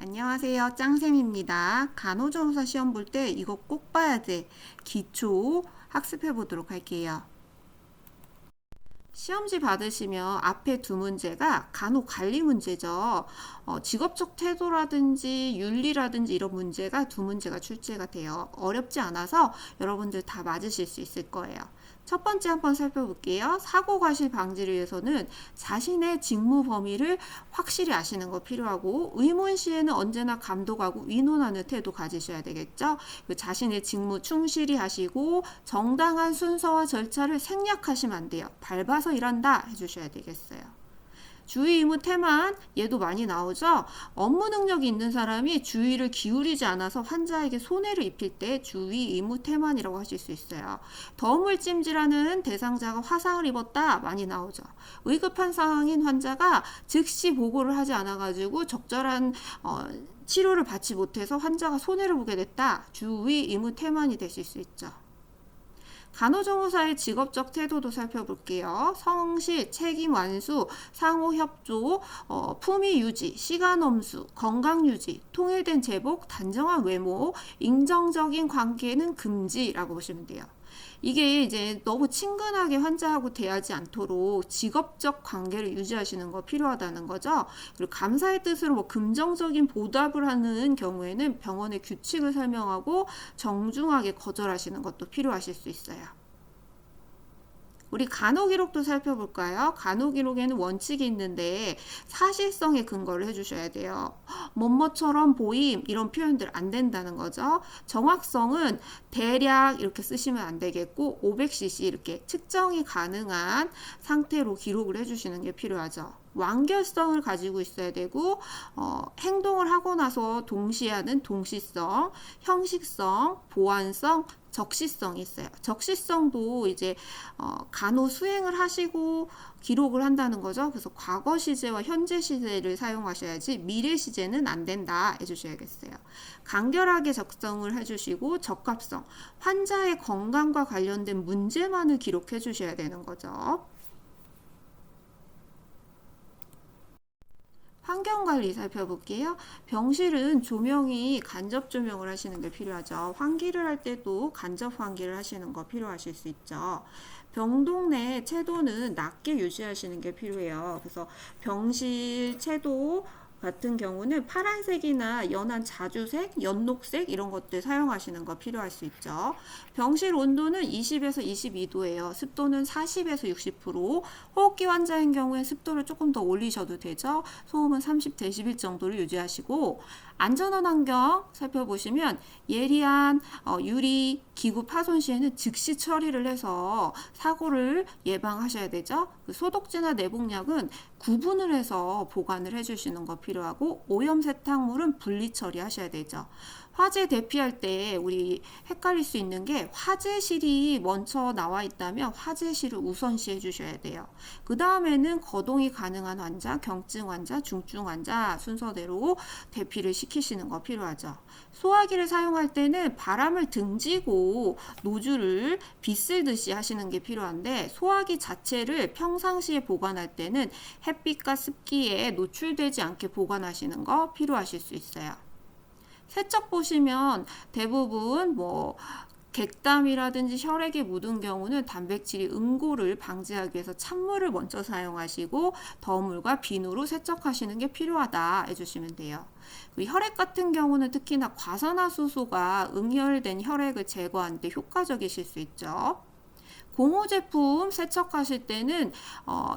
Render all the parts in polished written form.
안녕하세요. 짱쌤입니다. 간호조무사 시험 볼 때 이거 꼭 봐야 돼. 기초 학습해 보도록 할게요. 시험지 받으시면 앞에 두 문제가 간호 관리 문제죠. 직업적 태도라든지 윤리라든지 이런 문제가 두 문제가 출제가 돼요. 어렵지 않아서 여러분들 다 맞으실 수 있을 거예요. 첫 번째 한번 살펴볼게요. 사고 과실 방지를 위해서는 자신의 직무 범위를 확실히 아시는 거 필요하고 의문 시에는 언제나 감독하고 위논하는 태도 가지셔야 되겠죠. 자신의 직무 충실히 하시고 정당한 순서와 절차를 생략하시면 안 돼요. 밟아서 일한다 해주셔야 되겠어요. 주의 의무 태만, 얘도 많이 나오죠. 업무 능력이 있는 사람이 주의를 기울이지 않아서 환자에게 손해를 입힐 때 주의 의무 태만이라고 하실 수 있어요. 덤을 찜질하는 대상자가 화상을 입었다 많이 나오죠. 위급한 상황인 환자가 즉시 보고를 하지 않아가지고 적절한 치료를 받지 못해서 환자가 손해를 보게 됐다. 주의 의무 태만이 되실 수 있죠. 간호조무사의 직업적 태도도 살펴볼게요. 성실, 책임 완수, 상호 협조, 품위 유지, 시간 엄수, 건강 유지, 통일된 제복, 단정한 외모, 인정적인 관계는 금지라고 보시면 돼요. 이게 이제 너무 친근하게 환자하고 대하지 않도록 직업적 관계를 유지하시는 거 필요하다는 거죠. 그리고 감사의 뜻으로 뭐 긍정적인 보답을 하는 경우에는 병원의 규칙을 설명하고 정중하게 거절하시는 것도 필요하실 수 있어요. 우리 간호기록도 살펴볼까요? 간호기록에는 원칙이 있는데 사실성에 근거를 해주셔야 돼요. 뭐뭐처럼 보임 이런 표현들 안 된다는 거죠. 정확성은 대략 이렇게 쓰시면 안 되겠고 500cc 이렇게 측정이 가능한 상태로 기록을 해주시는 게 필요하죠. 완결성을 가지고 있어야 되고 행동을 하고 나서 동시에 하는 동시성, 형식성, 보완성, 적시성이 있어요. 적시성도 이제 간호 수행을 하시고 기록을 한다는 거죠. 그래서 과거 시제와 현재 시제를 사용하셔야지 미래 시제는 안 된다 해주셔야겠어요. 간결하게 적성을 해주시고 적합성, 환자의 건강과 관련된 문제만을 기록해 주셔야 되는 거죠. 환경관리 살펴볼게요. 병실은 조명이 간접 조명을 하시는 게 필요하죠. 환기를 할 때도 간접 환기를 하시는 거 필요하실 수 있죠. 병동 내 채도는 낮게 유지하시는 게 필요해요. 그래서 병실 채도 같은 경우는 파란색이나 연한 자주색, 연녹색 이런 것들 사용하시는 거 필요할 수 있죠. 병실 온도는 20에서 22도예요. 습도는 40에서 60%. 호흡기 환자인 경우에 습도를 조금 더 올리셔도 되죠. 소음은 30dB 정도를 유지하시고 안전한 환경 살펴보시면 예리한 유리 기구 파손 시에는 즉시 처리를 해서 사고를 예방하셔야 되죠. 소독제나 내복약은 구분을 해서 보관을 해주시는 거 필요하고 오염 세탁물은 분리 처리하셔야 되죠. 화재 대피할 때 우리 헷갈릴 수 있는 게 화재실이 먼저 나와 있다면 화재실을 우선시 해주셔야 돼요. 그 다음에는 거동이 가능한 환자, 경증 환자, 중증 환자 순서대로 대피를 시키시는 거 필요하죠. 소화기를 사용할 때는 바람을 등지고 노즐을 빗쓸듯이 하시는 게 필요한데 소화기 자체를 평상시에 보관할 때는 햇빛과 습기에 노출되지 않게 보관하시는 거 필요하실 수 있어요. 세척 보시면 대부분 객담이라든지 혈액에 묻은 경우는 단백질이 응고를 방지하기 위해서 찬물을 먼저 사용하시고 더물과 비누로 세척하시는 게 필요하다 해주시면 돼요. 혈액 같은 경우는 특히나 과산화수소가 응혈된 혈액을 제거하는 데 효과적이실 수 있죠. 고무 제품 세척하실 때는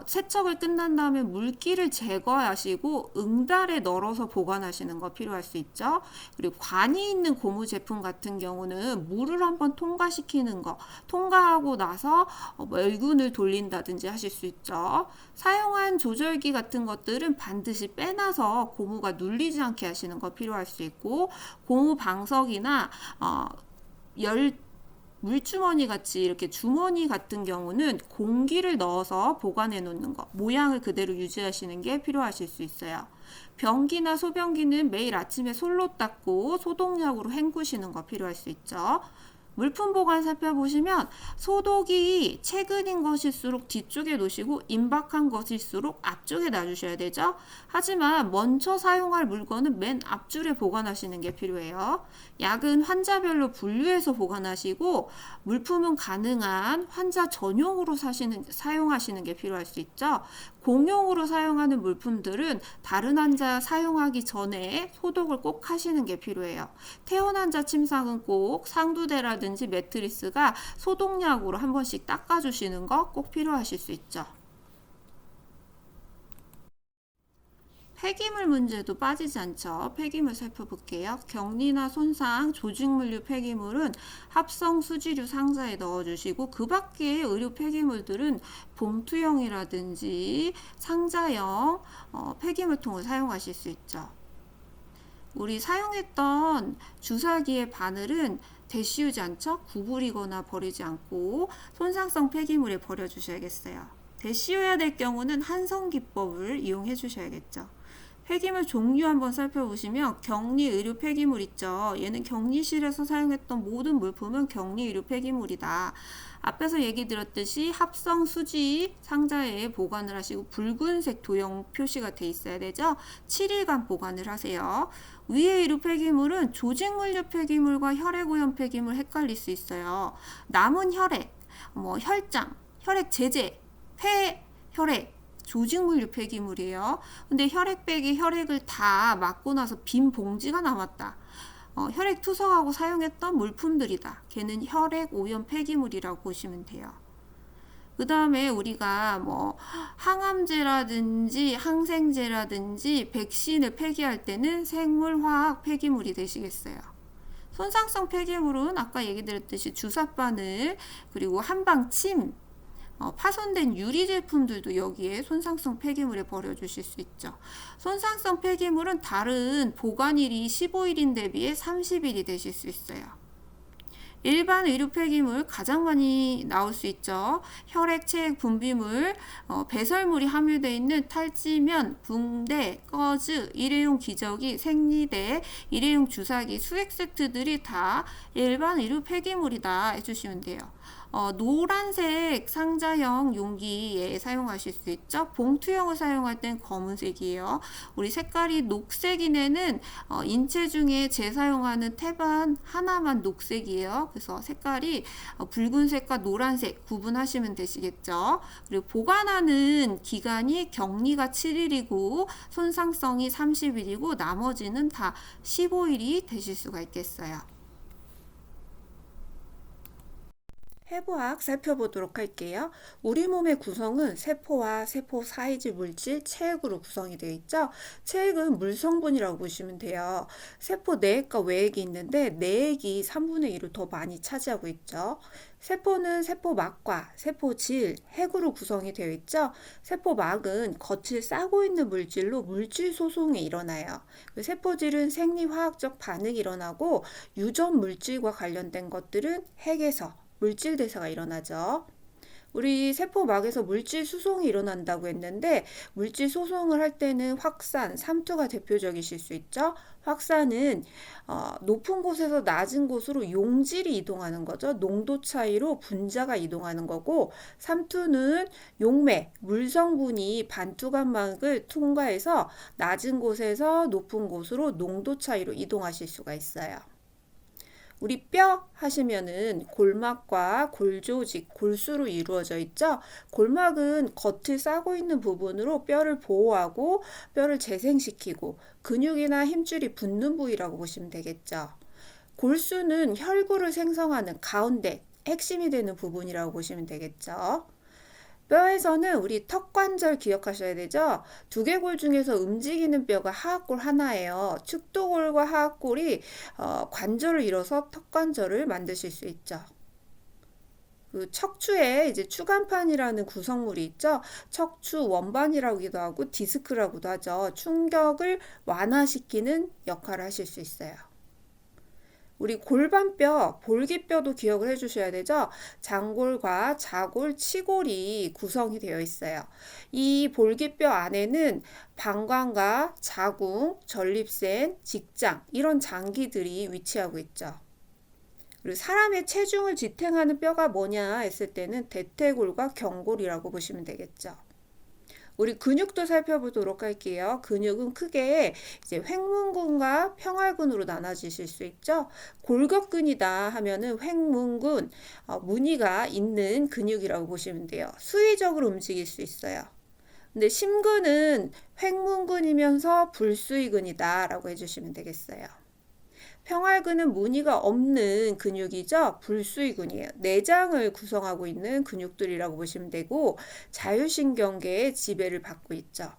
세척을 끝난 다음에 물기를 제거하시고 응달에 널어서 보관하시는 거 필요할 수 있죠. 그리고 관이 있는 고무 제품 같은 경우는 물을 한번 통과시키는 거, 통과하고 나서 멸균을 돌린다든지 하실 수 있죠. 사용한 조절기 같은 것들은 반드시 빼놔서 고무가 눌리지 않게 하시는 거 필요할 수 있고 고무 방석이나 물주머니 같이 이렇게 주머니 같은 경우는 공기를 넣어서 보관해 놓는 거, 모양을 그대로 유지하시는 게 필요하실 수 있어요. 변기나 소변기는 매일 아침에 솔로 닦고 소독약으로 헹구시는 거 필요할 수 있죠. 물품 보관 살펴보시면 소독이 최근인 것일수록 뒤쪽에 놓으시고 임박한 것일수록 앞쪽에 놔주셔야 되죠. 하지만 먼저 사용할 물건은 맨 앞줄에 보관하시는 게 필요해요. 약은 환자별로 분류해서 보관하시고 물품은 가능한 환자 전용으로 사용하시는 게 필요할 수 있죠. 공용으로 사용하는 물품들은 다른 환자 사용하기 전에 소독을 꼭 하시는 게 필요해요. 퇴원 환자 침상은 꼭 상두대라든지 매트리스가 소독약으로 한 번씩 닦아주시는 거 꼭 필요하실 수 있죠. 폐기물 문제도 빠지지 않죠. 폐기물 살펴볼게요. 격리나 손상, 조직물류 폐기물은 합성 수지류 상자에 넣어주시고 그 밖에 의료 폐기물들은 봉투형이라든지 상자형 폐기물통을 사용하실 수 있죠. 우리 사용했던 주사기의 바늘은 대씌우지 않죠? 구부리거나 버리지 않고 손상성 폐기물에 버려주셔야겠어요. 대씌워야 될 경우는 한성 기법을 이용해 주셔야겠죠. 폐기물 종류 한번 살펴보시면 격리 의료 폐기물 있죠. 얘는 격리실에서 사용했던 모든 물품은 격리 의료 폐기물이다. 앞에서 얘기 드렸듯이 합성 수지 상자에 보관을 하시고 붉은색 도형 표시가 돼 있어야 되죠. 7일간 보관을 하세요. 위의 의료 폐기물은 조직물류 폐기물과 혈액오염 폐기물 헷갈릴 수 있어요. 남은 혈액, 혈장, 혈액 제제, 폐, 혈액 조직물류 폐기물이에요. 근데 혈액백에 혈액을 다 맞고 나서 빈 봉지가 남았다. 혈액 투석하고 사용했던 물품들이다. 걔는 혈액 오염 폐기물이라고 보시면 돼요. 그 다음에 우리가 항암제라든지 항생제라든지 백신을 폐기할 때는 생물화학 폐기물이 되시겠어요. 손상성 폐기물은 아까 얘기 드렸듯이 주사바늘 그리고 한방침 파손된 유리 제품들도 여기에 손상성 폐기물에 버려주실 수 있죠. 손상성 폐기물은 다른 보관일이 15일인 대비해 30일이 되실 수 있어요. 일반 의료 폐기물 가장 많이 나올 수 있죠. 혈액, 체액, 분비물, 배설물이 함유되어 있는 탈지면, 붕대, 꺼즈, 일회용 기저귀, 생리대, 일회용 주사기, 수액 세트들이 다 일반 의료 폐기물이다 해주시면 돼요. 노란색 상자형 용기에 사용하실 수 있죠. 봉투형을 사용할 땐 검은색이에요. 우리 색깔이 녹색인 애는 인체 중에 재사용하는 태반 하나만 녹색이에요. 그래서 색깔이 붉은색과 노란색 구분하시면 되시겠죠. 그리고 보관하는 기간이 격리가 7일이고 손상성이 30일이고 나머지는 다 15일이 되실 수가 있겠어요. 해부학 살펴보도록 할게요. 우리 몸의 구성은 세포와 세포 사이즈 물질, 체액으로 구성이 되어 있죠. 체액은 물 성분이라고 보시면 돼요. 세포 내액과 외액이 있는데 내액이 3분의 1을 더 많이 차지하고 있죠. 세포는 세포막과 세포질, 핵으로 구성이 되어 있죠. 세포막은 겉을 싸고 있는 물질로 물질 소송이 일어나요. 세포질은 생리화학적 반응이 일어나고 유전 물질과 관련된 것들은 핵에서 물질 대사가 일어나죠. 우리 세포막에서 물질 수송이 일어난다고 했는데 물질 소송을 할 때는 확산, 삼투가 대표적이실 수 있죠. 확산은 높은 곳에서 낮은 곳으로 용질이 이동하는 거죠. 농도 차이로 분자가 이동하는 거고, 삼투는 용맥, 물성분이 반투각막을 통과해서 낮은 곳에서 높은 곳으로 농도 차이로 이동하실 수가 있어요. 우리 뼈 하시면은 골막과 골조직, 골수로 이루어져 있죠. 골막은 겉을 싸고 있는 부분으로 뼈를 보호하고 뼈를 재생시키고 근육이나 힘줄이 붙는 부위라고 보시면 되겠죠. 골수는 혈구를 생성하는 가운데 핵심이 되는 부분이라고 보시면 되겠죠. 뼈에서는 우리 턱관절 기억하셔야 되죠. 두개골 중에서 움직이는 뼈가 하악골 하나예요. 측도골과 하악골이 관절을 이뤄서 턱관절을 만드실 수 있죠. 그 척추에 이제 추간판이라는 구성물이 있죠. 척추 원반이라고도 하고 디스크라고도 하죠. 충격을 완화시키는 역할을 하실 수 있어요. 우리 골반뼈, 볼기뼈도 기억을 해주셔야 되죠. 장골과 자골, 치골이 구성이 되어 있어요. 이 볼기뼈 안에는 방광과 자궁, 전립腺, 직장 이런 장기들이 위치하고 있죠. 그리고 사람의 체중을 지탱하는 뼈가 뭐냐 했을 때는 대퇴골과 경골이라고 보시면 되겠죠. 우리 근육도 살펴보도록 할게요. 근육은 크게 이제 횡문근과 평활근으로 나눠지실 수 있죠. 골격근이다 하면은 횡문근, 무늬가 있는 근육이라고 보시면 돼요. 수의적으로 움직일 수 있어요. 근데 심근은 횡문근이면서 불수의근이다 라고 해주시면 되겠어요. 평활근은 무늬가 없는 근육이죠. 불수의근이에요. 내장을 구성하고 있는 근육들이라고 보시면 되고 자율신경계의 지배를 받고 있죠.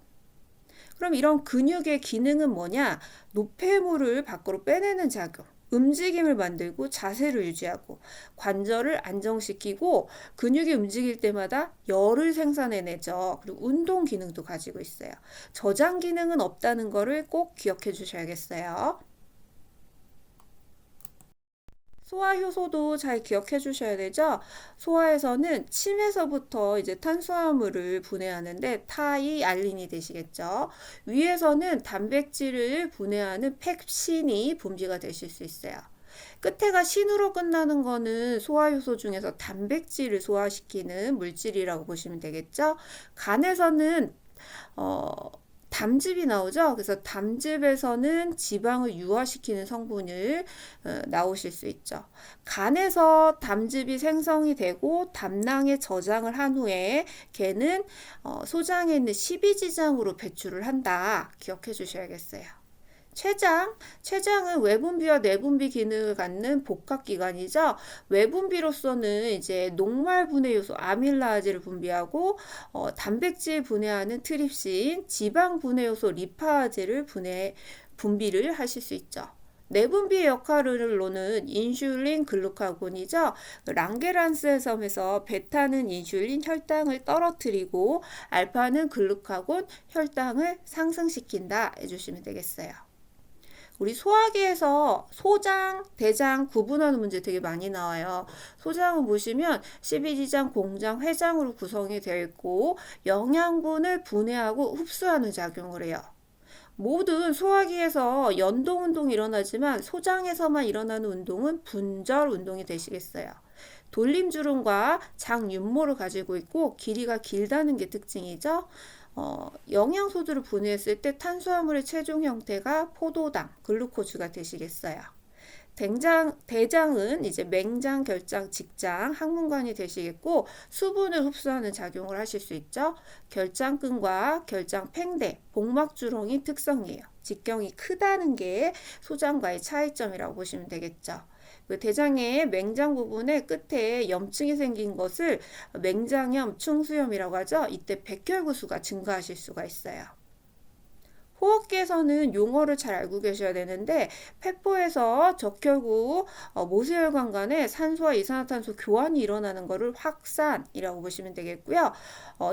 그럼 이런 근육의 기능은 뭐냐? 노폐물을 밖으로 빼내는 작용, 움직임을 만들고 자세를 유지하고 관절을 안정시키고 근육이 움직일 때마다 열을 생산해내죠. 그리고 운동 기능도 가지고 있어요. 저장 기능은 없다는 거를 꼭 기억해 주셔야겠어요. 소화 효소도 잘 기억해 주셔야 되죠. 소화에서는 침에서부터 이제 탄수화물을 분해하는데 타이 알린이 되시겠죠. 위에서는 단백질을 분해하는 펙신이 분비가 되실 수 있어요. 끝에가 신으로 끝나는 거는 소화효소 중에서 단백질을 소화시키는 물질이라고 보시면 되겠죠. 간에서는 담즙이 나오죠. 그래서 담즙에서는 지방을 유화시키는 성분을 나오실 수 있죠. 간에서 담즙이 생성이 되고 담낭에 저장을 한 후에 걔는 소장에 있는 십이지장으로 배출을 한다. 기억해 주셔야겠어요. 췌장은 외분비와 내분비 기능을 갖는 복합기관이죠. 외분비로서는 이제 녹말 분해 요소 아밀라아제를 분비하고 단백질 분해하는 트립신, 지방 분해 요소 리파아제를 분비를 하실 수 있죠. 내분비의 역할로는 인슐린, 글루카곤이죠. 랑게란스에서 베타는 인슐린, 혈당을 떨어뜨리고 알파는 글루카곤, 혈당을 상승시킨다 해주시면 되겠어요. 우리 소화기에서 소장, 대장 구분하는 문제 되게 많이 나와요. 소장은 보시면 십이지장, 공장, 회장으로 구성이 되어 있고 영양분을 분해하고 흡수하는 작용을 해요. 모든 소화기에서 연동 운동이 일어나지만 소장에서만 일어나는 운동은 분절 운동이 되시겠어요. 돌림주름과 장윤모를 가지고 있고 길이가 길다는 게 특징이죠. 영양소들을 분해했을 때 탄수화물의 최종 형태가 포도당, 글루코즈가 되시겠어요. 대장은 이제 맹장, 결장, 직장, 항문관이 되시겠고 수분을 흡수하는 작용을 하실 수 있죠. 결장근과 결장 팽대, 복막주렁이 특성이에요. 직경이 크다는 게 소장과의 차이점이라고 보시면 되겠죠. 그 대장의 맹장 부분의 끝에 염증이 생긴 것을 맹장염, 충수염이라고 하죠. 이때 백혈구수가 증가하실 수가 있어요. 호흡기에서는 용어를 잘 알고 계셔야 되는데 폐포에서 적혈구, 모세혈관 간에 산소와 이산화탄소 교환이 일어나는 것을 확산이라고 보시면 되겠고요.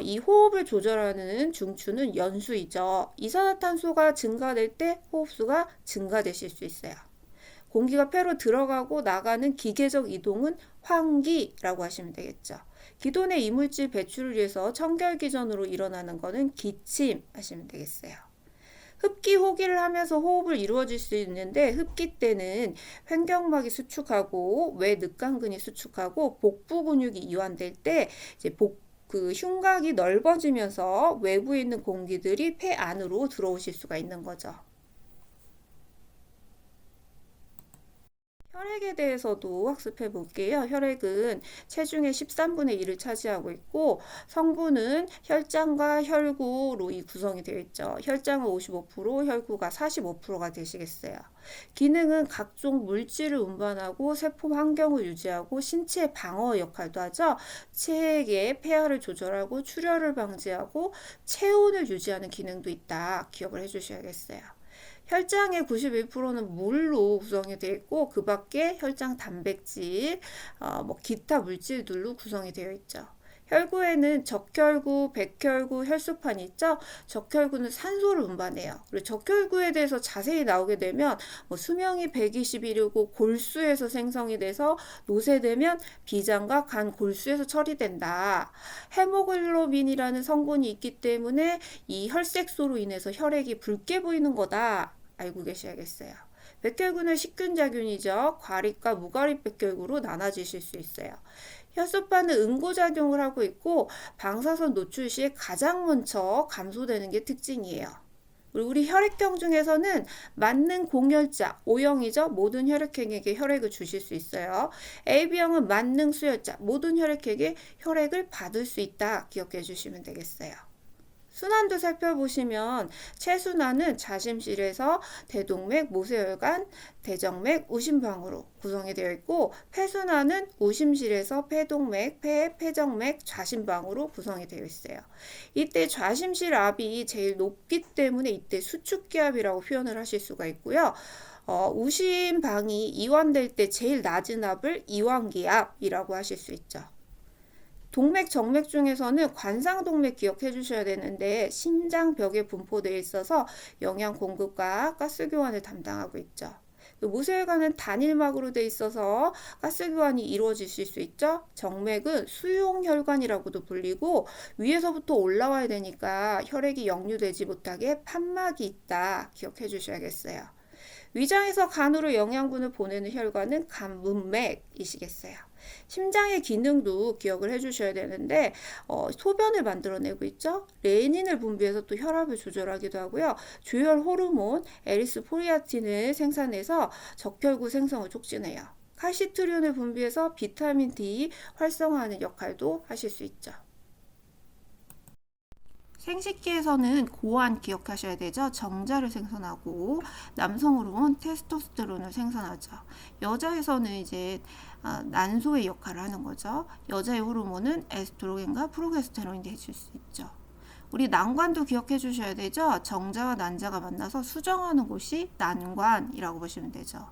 이 호흡을 조절하는 중추는 연수이죠. 이산화탄소가 증가될 때 호흡수가 증가되실 수 있어요. 공기가 폐로 들어가고 나가는 기계적 이동은 환기라고 하시면 되겠죠. 기존의 이물질 배출을 위해서 청결기전으로 일어나는 것은 기침 하시면 되겠어요. 흡기, 호기를 하면서 호흡을 이루어질 수 있는데 흡기 때는 횡격막이 수축하고 외늑간근이 수축하고 복부 근육이 이완될 때 이제 흉곽이 넓어지면서 외부에 있는 공기들이 폐 안으로 들어오실 수가 있는 거죠. 혈액에 대해서도 학습해 볼게요. 혈액은 체중의 13분의 1을 차지하고 있고 성분은 혈장과 혈구로 구성이 되어 있죠. 혈장은 55%, 혈구가 45%가 되시겠어요. 기능은 각종 물질을 운반하고 세포 환경을 유지하고 신체 방어 역할도 하죠. 체액의 폐하를 조절하고 출혈을 방지하고 체온을 유지하는 기능도 있다. 기억을 해주셔야겠어요. 혈장의 91%는 물로 구성이 되어 있고 그 밖에 혈장 단백질, 기타 물질들로 구성이 되어 있죠. 혈구에는 적혈구, 백혈구, 혈소판이 있죠. 적혈구는 산소를 운반해요. 그리고 적혈구에 대해서 자세히 나오게 되면 수명이 120일이고 골수에서 생성이 돼서 노쇠되면 비장과 간 골수에서 처리된다. 헤모글로빈이라는 성분이 있기 때문에 이 혈색소로 인해서 혈액이 붉게 보이는 거다. 알고 계셔야겠어요. 백혈구는 식균작용이죠. 과립과 무과립 백혈구로 나눠지실 수 있어요. 혈소판은 응고작용을 하고 있고 방사선 노출 시에 가장 먼저 감소되는 게 특징이에요. 우리 혈액형 중에서는 만능 공혈자, O형이죠. 모든 혈액형에게 혈액을 주실 수 있어요. AB형은 만능 수혈자, 모든 혈액형에게 혈액을 받을 수 있다. 기억해 주시면 되겠어요. 순환도 살펴보시면 체순환은 자심실에서 대동맥, 모세혈관, 대정맥, 우심방으로 구성이 되어 있고 폐순환은 우심실에서 폐동맥, 폐, 폐정맥, 좌심방으로 구성이 되어 있어요. 이때 좌심실 압이 제일 높기 때문에 이때 수축기압이라고 표현을 하실 수가 있고요. 우심방이 이완될 때 제일 낮은 압을 이완기압이라고 하실 수 있죠. 동맥, 정맥 중에서는 관상동맥 기억해 주셔야 되는데 심장벽에 분포되어 있어서 영양 공급과 가스 교환을 담당하고 있죠. 모세혈관은 단일막으로 되어 있어서 가스 교환이 이루어질 수 있죠. 정맥은 수용혈관이라고도 불리고 위에서부터 올라와야 되니까 혈액이 역류되지 못하게 판막이 있다. 기억해 주셔야겠어요. 위장에서 간으로 영양분을 보내는 혈관은 간문맥이시겠어요. 심장의 기능도 기억을 해주셔야 되는데 소변을 만들어내고 있죠. 레닌을 분비해서 또 혈압을 조절하기도 하고요. 조혈 호르몬 에리스포리아틴을 생산해서 적혈구 생성을 촉진해요. 칼시트린을 분비해서 비타민 D 활성화하는 역할도 하실 수 있죠. 생식기에서는 고환 기억하셔야 되죠. 정자를 생산하고 남성 호르몬 테스토스테론을 생산하죠. 여자에서는 이제 난소의 역할을 하는 거죠. 여자의 호르몬은 에스트로겐과 프로게스테론이 되실 수 있죠. 우리 난관도 기억해 주셔야 되죠. 정자와 난자가 만나서 수정하는 곳이 난관이라고 보시면 되죠.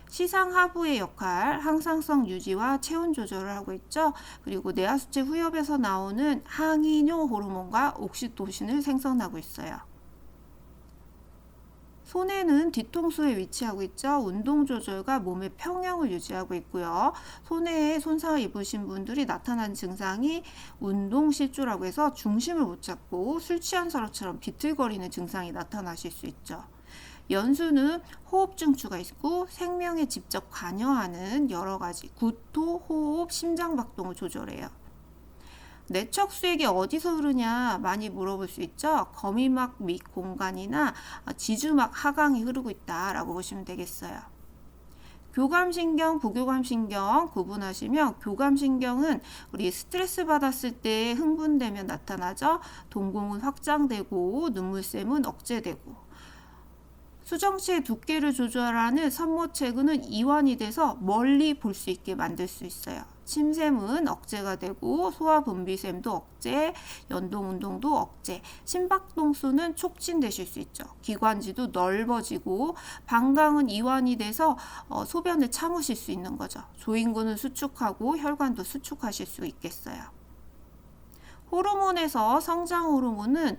시상 하부의 역할, 항상성 유지와 체온 조절을 하고 있죠. 그리고 뇌하수체 후엽에서 나오는 항이뇨 호르몬과 옥시토신을 생성하고 있어요. 손해는 뒤통수에 위치하고 있죠. 운동 조절과 몸의 평형을 유지하고 있고요. 손해에 손상을 입으신 분들이 나타난 증상이 운동 실조라고 해서 중심을 못 잡고 술 취한 사람처럼 비틀거리는 증상이 나타나실 수 있죠. 연수는 호흡 증추가 있고 생명에 직접 관여하는 여러 가지 구토, 호흡, 심장박동을 조절해요. 내척수액이 어디서 흐르냐 많이 물어볼 수 있죠. 거미막 밑 공간이나 지주막 하강이 흐르고 있다라고 보시면 되겠어요. 교감신경, 부교감신경 구분하시면 교감신경은 우리 스트레스 받았을 때 흥분되면 나타나죠. 동공은 확장되고 눈물샘은 억제되고 수정체의 두께를 조절하는 선모체근은 이완이 돼서 멀리 볼 수 있게 만들 수 있어요. 침샘은 억제가 되고 소화분비샘도 억제, 연동운동도 억제, 심박동수는 촉진되실 수 있죠. 기관지도 넓어지고 방광은 이완이 돼서 소변을 참으실 수 있는 거죠. 조인구는 수축하고 혈관도 수축하실 수 있겠어요. 호르몬에서 성장 호르몬은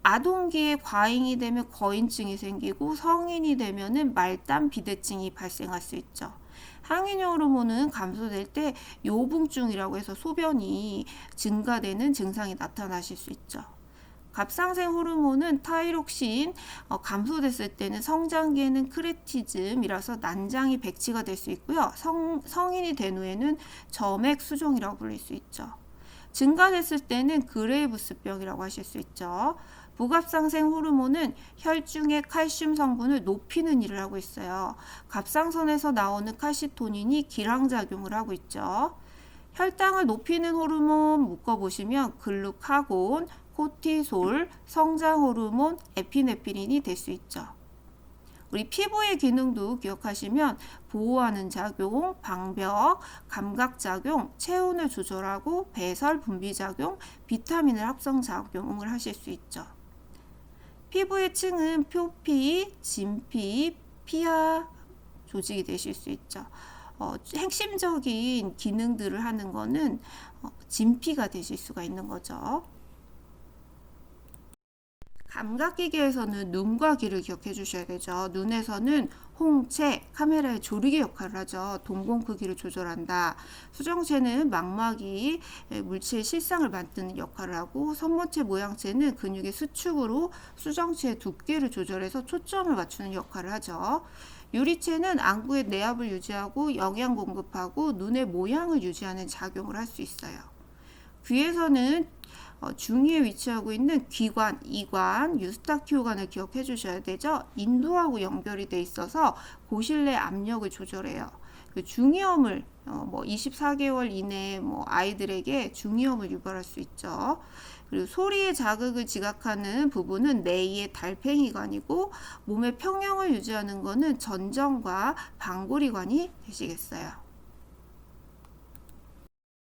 아동기에 과잉이 되면 거인증이 생기고 성인이 되면은 말단 비대증이 발생할 수 있죠. 항인 호르몬은 감소될 때 요붕증이라고 해서 소변이 증가되는 증상이 나타나실 수 있죠. 갑상생 호르몬은 타이록신 감소됐을 때는 성장기에는 크레티즘이라서 난장이 백치가 될 수 있고요. 성인이 된 후에는 점액 수종이라고 불릴 수 있죠. 증가됐을 때는 그레이브스병이라고 하실 수 있죠. 부갑상생 호르몬은 혈중의 칼슘 성분을 높이는 일을 하고 있어요. 갑상선에서 나오는 칼시토닌이 기량작용을 하고 있죠. 혈당을 높이는 호르몬 묶어보시면 글루카곤, 코티솔, 성장 호르몬, 에피네프린이 될 수 있죠. 우리 피부의 기능도 기억하시면 보호하는 작용, 방벽, 감각작용, 체온을 조절하고 배설, 분비작용, 비타민을 합성작용을 하실 수 있죠. 피부의 층은 표피, 진피, 피하 조직이 되실 수 있죠. 핵심적인 기능들을 하는 거는 진피가 되실 수가 있는 거죠. 감각기계에서는 눈과 귀를 기억해 주셔야 되죠. 눈에서는 홍채, 카메라의 조리개 역할을 하죠. 동공 크기를 조절한다. 수정체는 망막이 물체의 실상을 만드는 역할을 하고, 선모체 모양체는 근육의 수축으로 수정체의 두께를 조절해서 초점을 맞추는 역할을 하죠. 유리체는 안구의 내압을 유지하고 영양 공급하고 눈의 모양을 유지하는 작용을 할 수 있어요. 귀에서는 중위에 위치하고 있는 귀관, 이관, 유스타키오관을 기억해 주셔야 되죠. 인두하고 연결이 돼 있어서 고실 내 압력을 조절해요. 그 중이염을 24개월 이내에 아이들에게 중이염을 유발할 수 있죠. 그리고 소리의 자극을 지각하는 부분은 뇌의 달팽이관이고, 몸의 평형을 유지하는 것은 전정과 방골이관이 되시겠어요.